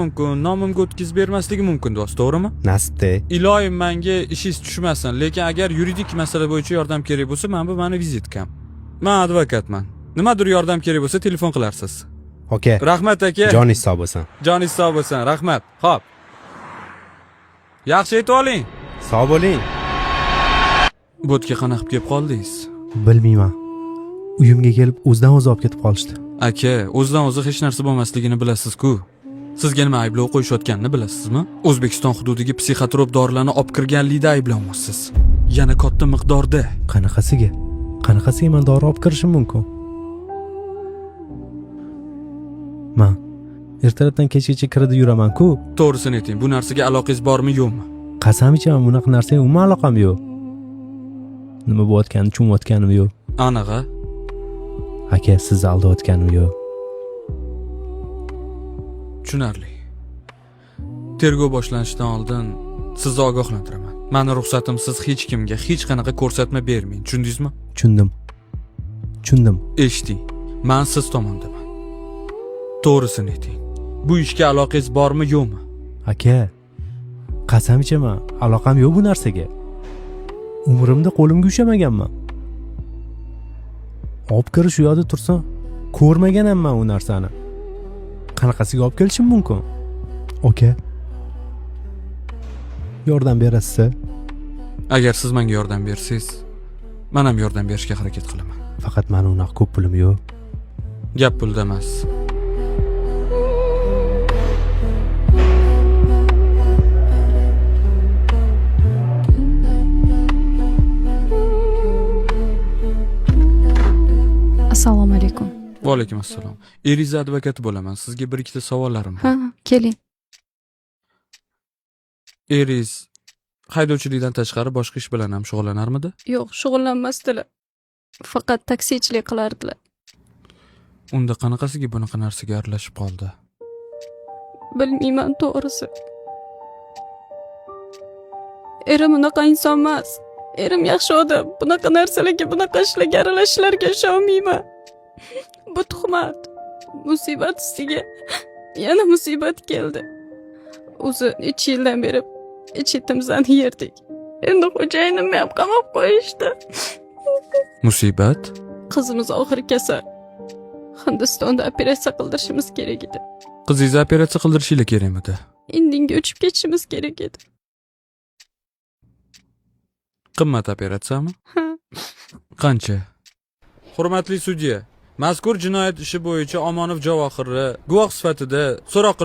mumkin, nomimga o'tkazib bermasligi mumkin do'st, to'g'rimi? Nasibda. Iloyim menga ishingiz tushmasin, lekin agar yuridik masala bo'yicha yordam kerak bo'lsa, bu meni vizitkam. Men advokatman. Nimadir yordam kerak bo'lsa, telefon qilarsiz. Aka. Rahmat aka. Joningiz sog' bo'lsin. Joningiz sog' bo'lsin. Rahmat. Xo'p. Yaxshi aytib oling. Sog' bo'ling. Bo'tga qanaqa qilib kelib qoldingiz? Bilmayman. Uyimga kelib o'zidan o'zi olib ketib qolishdi. Aka, o'zidan o'zi hech narsa bo'lmasligini bilasiz-ku. Sizga nima ayblov qo'yishayotganini bilasizmi? O'zbekiston hududiga psixotrop dorilarni olib kirganlikda ayblanmoqsiz. Yana katta miqdorda. Qanaqasiga? Qanaqasiga men dori olib kirishim mumkin? Men ertalabdan kechgacha kirida yuraman-ku. To'g'risini ayting, bu narsaga aloqangiz bormi, yo'qmi? Qasam ichaman, bunaqa narsaga umuman aloqam yo'q. Nima bo'layotganini tushunayotganim yo'q. Aniqa. Aka, sizni aldayotganim yo'q. Tushunarli. Tergov boshlanishidan oldin sizni ogohlantiraman. Meni ruxsatimsiz hech kimga hech qanaqa ko'rsatma bermang. Tushundingizmi? Tushundim. Eshiting. Men siz tomondaman. To'g'risini ayting. Bu ishga aloqangiz bormi, yo'qmi? Aka, qasam ichaman, aloqam yo'q bu narsaga. Umrimda qo'limga ushamaganman. Olib kirish u yoqda tursin, ko'rmaganman u narsani. Qanaqasiga olib kelishim mumkin? Aka, yordam berasiz? Agar siz menga yordam bersangiz, men ham yordam berishga harakat qilaman. Faqat meni unaqa ko'p pulim yo'q. Gap pulda emas. Assalomu alaykum. Va alaykum assalom. Eriza advokati bo'laman. Sizga bir ikkita savollarim bor. Ha, keling. Eriz haydovchilikdan tashqari boshqa ish bilan ham shug'ullanarmidi? Yo'q, shug'ullanmasdilar. Faqat taksichilik qilardilar. Unda qanaqasiga bunaqa narsaga aralashib qoldi? Bilmayman to'g'risi. Erim unaqa inson emas. Erim yaxshi odam. Bunaqa narsalarga, bunaqa ishlarga aralashishlarga ishonmayman. Bu tuhmat. Musibat ustiga yana musibat keldi. O'zi 3 yildan beri ichimizdan yerdik. Endi xo'jayinimni ham qamab qo'yishdi. Musibat? Qizimiz og'ir kasal. Hindistonda operatsiya qildirishimiz kerak edi. Qizingizni operatsiya qildirishingiz kerakmidi? Indinga uchib ketishimiz kerak edi. Qimmat operatsiyami? Qancha? Hurmatli sudya, mazkur jinoyat ishi bo'yicha Omonov Javohirni guvoh sifatida so'roq